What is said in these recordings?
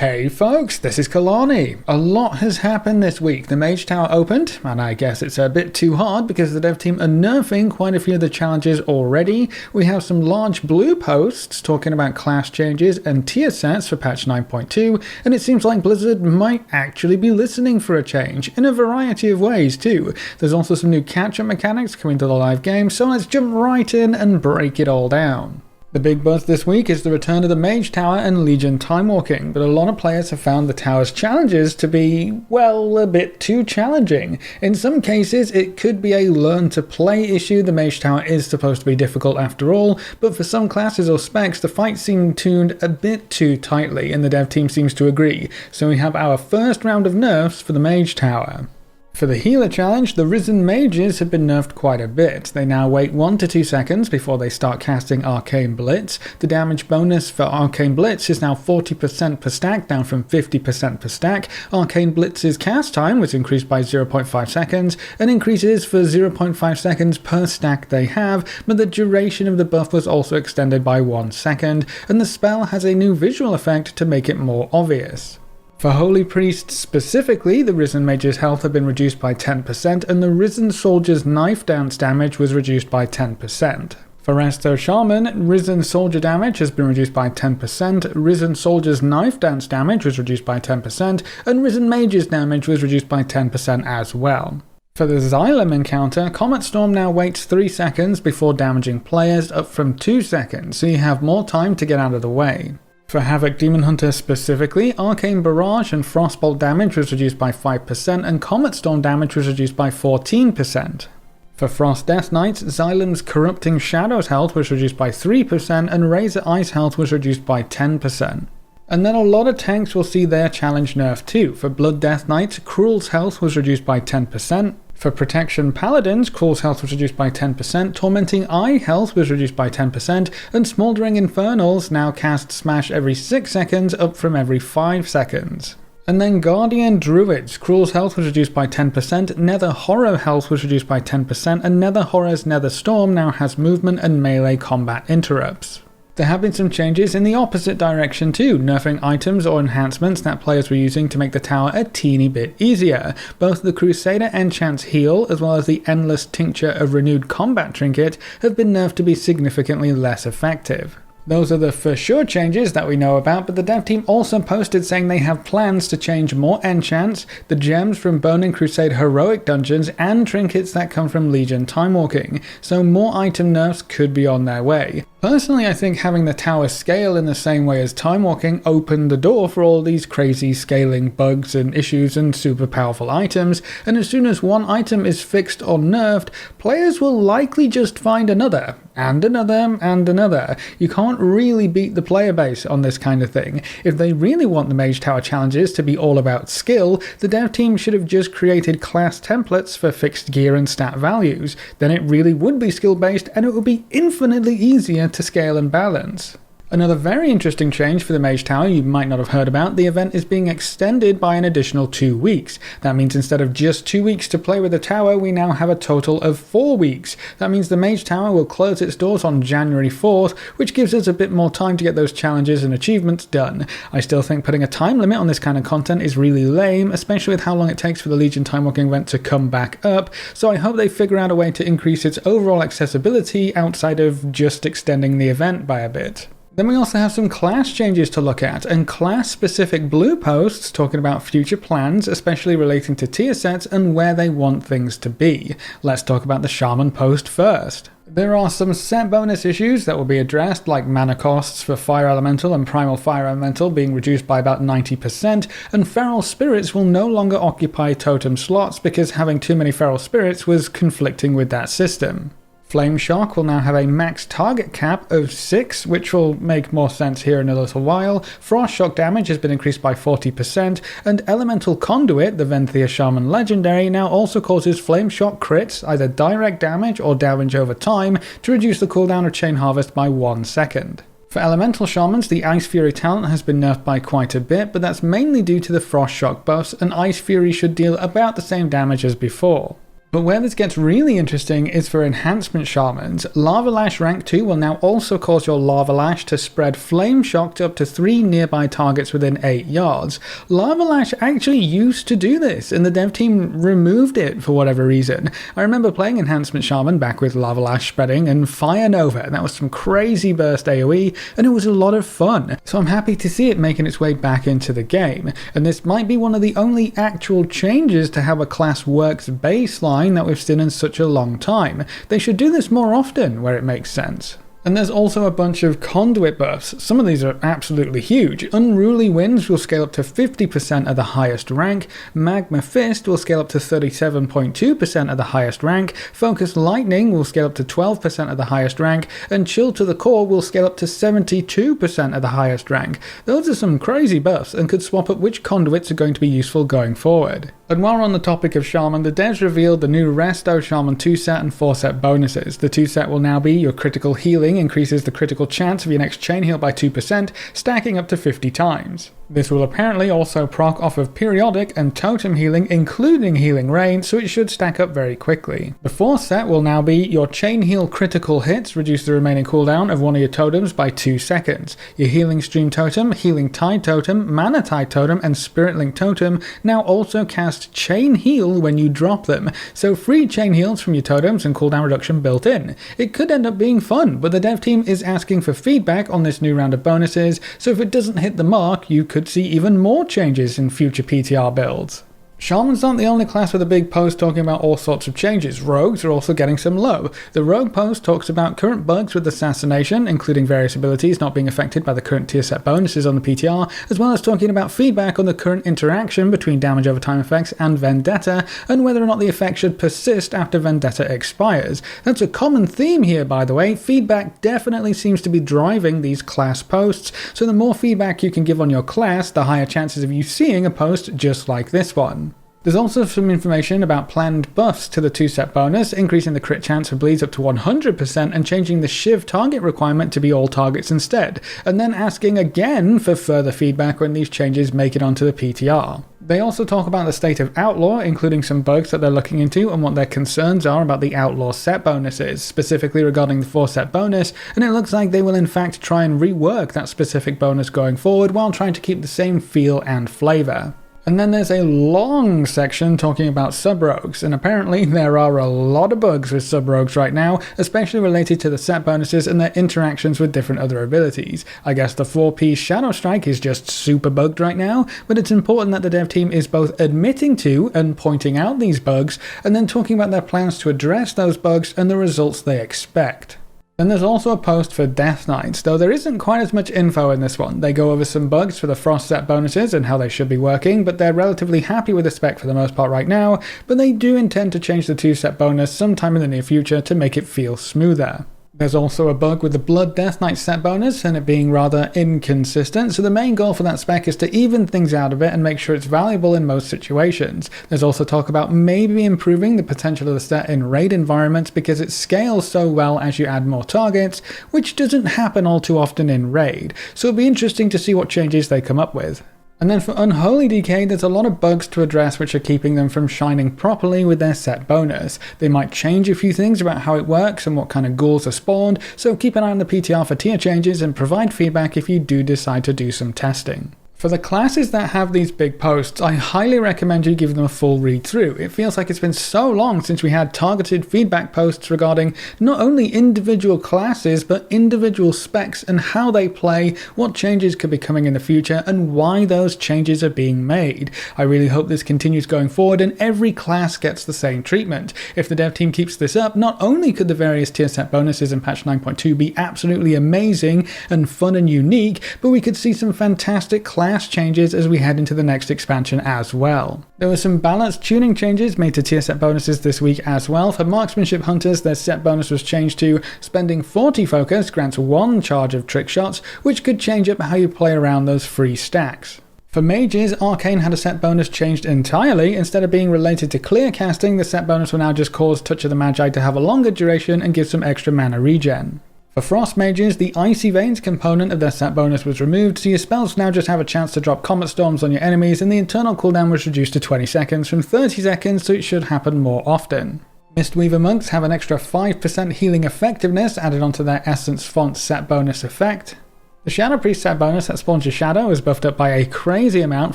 Hey folks, this is Kalani. A lot has happened this week. The Mage Tower opened, and I guess it's a bit too hard because the dev team are nerfing quite a few of the challenges already. We have some large blue posts talking about class changes and tier sets for patch 9.2, and it seems like Blizzard might actually be listening for a change, in a variety of ways too. There's also some new catch-up mechanics coming to the live game, so let's jump right in and break it all down. The big buzz this week is the return of the Mage Tower and Legion time walking, but a lot of players have found the tower's challenges to be, well, a bit too challenging. In some cases, it could be a learn to play issue. The Mage Tower is supposed to be difficult after all, but for some classes or specs, the fights seem tuned a bit too tightly, and the dev team seems to agree. So we have our first round of nerfs for the Mage Tower. For the healer challenge, the Risen Mages have been nerfed quite a bit. They now wait 1 to 2 seconds before they start casting Arcane Blitz. The damage bonus for Arcane Blitz is now 40% per stack, down from 50% per stack. Arcane Blitz's cast time was increased by 0.5 seconds, and increases for 0.5 seconds per stack they have, but the duration of the buff was also extended by 1 second, and the spell has a new visual effect to make it more obvious. For Holy Priests specifically, the Risen Mage's health had been reduced by 10%, and the Risen Soldier's knife dance damage was reduced by 10%. For Resto Shaman, Risen Soldier damage has been reduced by 10%, Risen Soldier's knife dance damage was reduced by 10%, and Risen Mage's damage was reduced by 10% as well. For the Xylem encounter, Comet Storm now waits 3 seconds before damaging players, up from 2 seconds, so you have more time to get out of the way. For Havoc Demon Hunter specifically, Arcane Barrage and Frostbolt damage was reduced by 5%, and Comet Storm damage was reduced by 14%. For Frost Death Knights, Xylem's Corrupting Shadows health was reduced by 3%, and Razor Ice health was reduced by 10%. And then a lot of tanks will see their challenge nerfed too. For Blood Death Knights, Cruel's health was reduced by 10%. For Protection Paladins, Cruel's health was reduced by 10%, Tormenting Eye health was reduced by 10%, and Smouldering Infernals now cast Smash every 6 seconds, up from every 5 seconds. And then Guardian Druids, Cruel's health was reduced by 10%, Nether Horror health was reduced by 10%, and Nether Horror's Nether Storm now has movement and melee combat interrupts. There have been some changes in the opposite direction too, nerfing items or enhancements that players were using to make the tower a teeny bit easier. Both the Crusader Enchant's Heal as well as the Endless Tincture of Renewed Combat Trinket have been nerfed to be significantly less effective. Those are the for sure changes that we know about, but the dev team also posted saying they have plans to change more enchants, the gems from Burning Crusade heroic dungeons, and trinkets that come from Legion time walking, so more item nerfs could be on their way. Personally, I think having the tower scale in the same way as time walking opened the door for all these crazy scaling bugs and issues and super powerful items, and as soon as one item is fixed or nerfed, players will likely just find another, and another, and another. You can't really beat the player base on this kind of thing. If they really want the Mage Tower challenges to be all about skill, the dev team should have just created class templates for fixed gear and stat values. Then it really would be skill based, and it would be infinitely easier to scale and balance. Another very interesting change for the Mage Tower you might not have heard about, the event is being extended by an additional 2 weeks. That means instead of just 2 weeks to play with the tower, we now have a total of 4 weeks. That means the Mage Tower will close its doors on January 4th, which gives us a bit more time to get those challenges and achievements done. I still think putting a time limit on this kind of content is really lame, especially with how long it takes for the Legion time walking event to come back up, so I hope they figure out a way to increase its overall accessibility outside of just extending the event by a bit. Then we also have some class changes to look at, and class-specific blue posts talking about future plans, especially relating to tier sets and where they want things to be. Let's talk about the Shaman post first. There are some set bonus issues that will be addressed, like mana costs for Fire Elemental and Primal Fire Elemental being reduced by about 90%, and Feral Spirits will no longer occupy totem slots because having too many Feral Spirits was conflicting with that system. Flame Shock will now have a max target cap of 6, which will make more sense here in a little while. Frost Shock damage has been increased by 40%, and Elemental Conduit, the Venthia Shaman legendary, now also causes Flame Shock crits, either direct damage or damage over time, to reduce the cooldown of Chain Harvest by 1 second. For Elemental Shamans, the Ice Fury talent has been nerfed by quite a bit, but that's mainly due to the Frost Shock buffs, and Ice Fury should deal about the same damage as before. But where this gets really interesting is for enhancement shamans. Lava Lash rank 2 will now also cause your Lava Lash to spread flame shock to up to 3 nearby targets within 8 yards. Lava Lash actually used to do this, and the dev team removed it for whatever reason. I remember playing enhancement shaman back with Lava Lash spreading and Fire Nova, and that was some crazy burst AoE, and it was a lot of fun. So I'm happy to see it making its way back into the game, and this might be one of the only actual changes to how a class works baseline that we've seen in such a long time. They should do this more often where it makes sense. And there's also a bunch of conduit buffs. Some of these are absolutely huge. Unruly Winds will scale up to 50% at the highest rank, Magma Fist will scale up to 37.2% at the highest rank, Focus Lightning will scale up to 12% at the highest rank, and Chill to the Core will scale up to 72% at the highest rank. Those are some crazy buffs and could swap up which conduits are going to be useful going forward. And while we're on the topic of Shaman, the devs revealed the new Resto Shaman 2 set and 4 set bonuses. The 2 set will now be your critical healing increases the critical chance of your next chain heal by 2%, stacking up to 50 times. This will apparently also proc off of periodic and totem healing, including healing rain, so it should stack up very quickly. The 4th set will now be your chain heal critical hits, reduce the remaining cooldown of one of your totems by 2 seconds. Your healing stream totem, healing tide totem, mana tide totem, and spirit link totem now also cast chain heal when you drop them, so free chain heals from your totems and cooldown reduction built in. It could end up being fun, but the dev team is asking for feedback on this new round of bonuses, so if it doesn't hit the mark, you could see even more changes in future PTR builds. Shamans aren't the only class with a big post talking about all sorts of changes. Rogues are also getting some love. The Rogue post talks about current bugs with Assassination, including various abilities not being affected by the current tier set bonuses on the PTR, as well as talking about feedback on the current interaction between damage over time effects and Vendetta, and whether or not the effect should persist after Vendetta expires. That's a common theme here, by the way. Feedback definitely seems to be driving these class posts, so the more feedback you can give on your class, the higher chances of you seeing a post just like this one. There's also some information about planned buffs to the 2 set bonus, increasing the crit chance for bleeds up to 100% and changing the Shiv target requirement to be all targets instead, and then asking again for further feedback when these changes make it onto the PTR. They also talk about the state of Outlaw, including some bugs that they're looking into and what their concerns are about the Outlaw set bonuses, specifically regarding the 4 set bonus, and it looks like they will in fact try and rework that specific bonus going forward while trying to keep the same feel and flavour. And then there's a long section talking about sub-rogues, and apparently there are a lot of bugs with sub-rogues right now, especially related to the set bonuses and their interactions with different other abilities. I guess the 4-piece Shadow Strike is just super bugged right now, but it's important that the dev team is both admitting to and pointing out these bugs, and then talking about their plans to address those bugs and the results they expect. Then there's also a post for Death Knights, though there isn't quite as much info in this one. They go over some bugs for the Frost set bonuses and how they should be working, but they're relatively happy with the spec for the most part right now, but they do intend to change the 2 set bonus sometime in the near future to make it feel smoother. There's also a bug with the Blood Death Knight set bonus and it being rather inconsistent, so the main goal for that spec is to even things out a bit and make sure it's valuable in most situations. There's also talk about maybe improving the potential of the set in raid environments because it scales so well as you add more targets, which doesn't happen all too often in raid, so it'll be interesting to see what changes they come up with. And then for Unholy Decay, there's a lot of bugs to address which are keeping them from shining properly with their set bonus. They might change a few things about how it works and what kind of ghouls are spawned, so keep an eye on the PTR for tier changes and provide feedback if you do decide to do some testing. For the classes that have these big posts, I highly recommend you give them a full read through. It feels like it's been so long since we had targeted feedback posts regarding not only individual classes, but individual specs and how they play, what changes could be coming in the future, and why those changes are being made. I really hope this continues going forward and every class gets the same treatment. If the dev team keeps this up, not only could the various tier set bonuses in patch 9.2 be absolutely amazing and fun and unique, but we could see some fantastic class changes as we head into the next expansion as well. There were some balanced tuning changes made to tier set bonuses this week as well. For Marksmanship Hunters, their set bonus was changed to spending 40 focus grants 1 charge of trick shots, which could change up how you play around those free stacks. For Mages, Arcane had a set bonus changed entirely. Instead of being related to clear casting, the set bonus will now just cause Touch of the Magi to have a longer duration and give some extra mana regen. For Frost Mages, the Icy Veins component of their set bonus was removed, so your spells now just have a chance to drop Comet Storms on your enemies, and the internal cooldown was reduced to 20 seconds from 30 seconds, so it should happen more often. Mistweaver Monks have an extra 5% healing effectiveness added onto their Essence Font set bonus effect. The Shadow Priest set bonus that spawns your shadow is buffed up by a crazy amount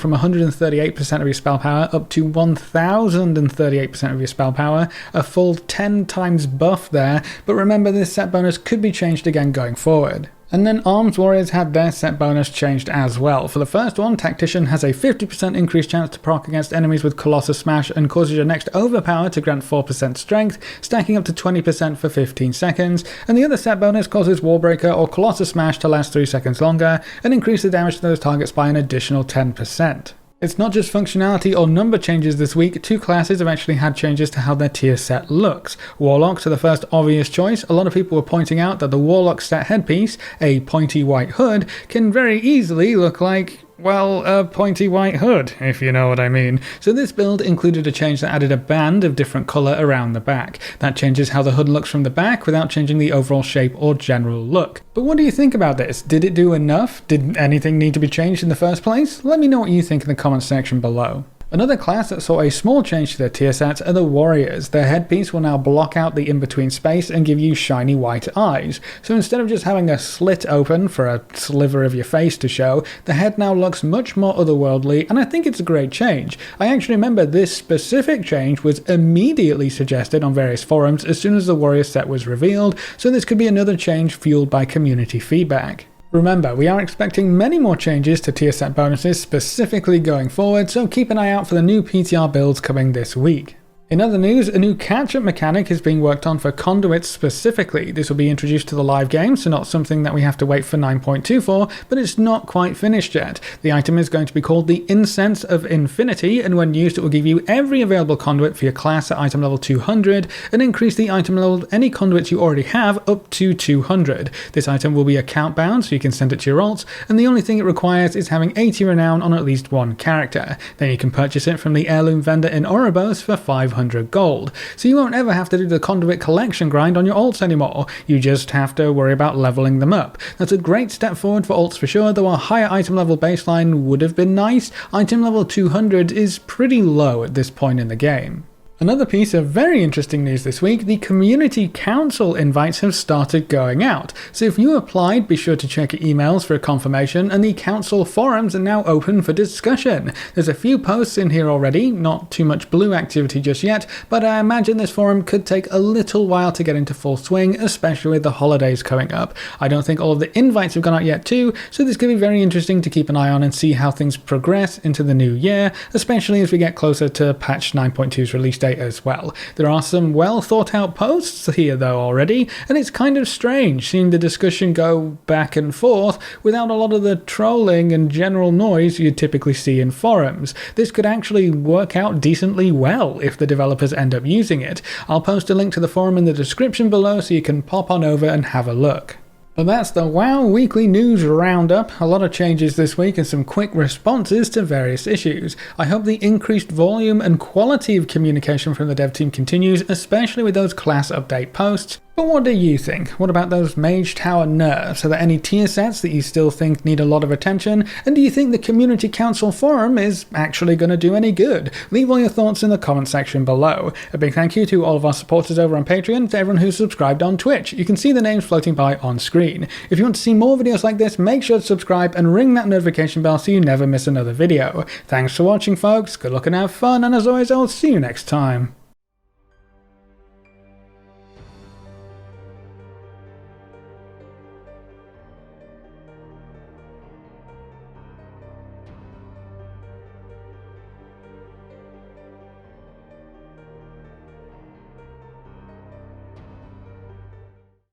from 138% of your spell power up to 1038% of your spell power, a full 10 times buff there, but remember this set bonus could be changed again going forward. And then Arms Warriors had their set bonus changed as well. For the first one, Tactician has a 50% increased chance to proc against enemies with Colossus Smash and causes your next overpower to grant 4% strength, stacking up to 20% for 15 seconds, and the other set bonus causes Warbreaker or Colossus Smash to last 3 seconds longer and increase the damage to those targets by an additional 10%. It's not just functionality or number changes this week, 2 classes have actually had changes to how their tier set looks. Warlocks are the first obvious choice. A lot of people were pointing out that the Warlock set headpiece, a pointy white hood, can very easily look like, well, a pointy white hood, if you know what I mean. So this build included a change that added a band of different colour around the back. That changes how the hood looks from the back without changing the overall shape or general look. But what do you think about this? Did it do enough? Did anything need to be changed in the first place? Let me know what you think in the comments section below. Another class that saw a small change to their tier sets are the Warriors. Their headpiece will now block out the in-between space and give you shiny white eyes. So instead of just having a slit open for a sliver of your face to show, the head now looks much more otherworldly, and I think it's a great change. I actually remember this specific change was immediately suggested on various forums as soon as the Warrior set was revealed, so this could be another change fueled by community feedback. Remember, we are expecting many more changes to tier set bonuses specifically going forward, so keep an eye out for the new PTR builds coming this week. In other news, a new catch-up mechanic is being worked on for conduits specifically. This will be introduced to the live game, so not something that we have to wait for 9.2 for, but it's not quite finished yet. The item is going to be called the Incense of Infinity, and when used it will give you every available conduit for your class at item level 200, and increase the item level of any conduits you already have up to 200. This item will be account bound, so you can send it to your alts, and the only thing it requires is having 80 renown on at least one character. Then you can purchase it from the heirloom vendor in Oribos for 500 gold. So you won't ever have to do the conduit collection grind on your alts anymore, you just have to worry about leveling them up. That's a great step forward for alts for sure, though a higher item level baseline would have been nice. Item level 200 is pretty low at this point in the game. Another piece of very interesting news this week, the Community Council invites have started going out. So if you applied, be sure to check your emails for a confirmation, and the council forums are now open for discussion. There's a few posts in here already, not too much blue activity just yet, but I imagine this forum could take a little while to get into full swing, especially with the holidays coming up. I don't think all of the invites have gone out yet too, so this could be very interesting to keep an eye on and see how things progress into the new year, especially as we get closer to patch 9.2's release date as well. There are some well thought out posts here though already, and it's kind of strange seeing the discussion go back and forth without a lot of the trolling and general noise you'd typically see in forums. This could actually work out decently well if the developers end up using it. I'll post a link to the forum in the description below so you can pop on over and have a look. But that's the WoW Weekly News Roundup. A lot of changes this week and some quick responses to various issues. I hope the increased volume and quality of communication from the dev team continues, especially with those class update posts. But what do you think? What about those Mage Tower nerfs? Are there any tier sets that you still think need a lot of attention? And do you think the Community Council forum is actually going to do any good? Leave all your thoughts in the comment section below. A big thank you to all of our supporters over on Patreon, to everyone who's subscribed on Twitch. You can see the names floating by on screen. If you want to see more videos like this, make sure to subscribe and ring that notification bell so you never miss another video. Thanks for watching folks, good luck and have fun, and as always I'll see you next time.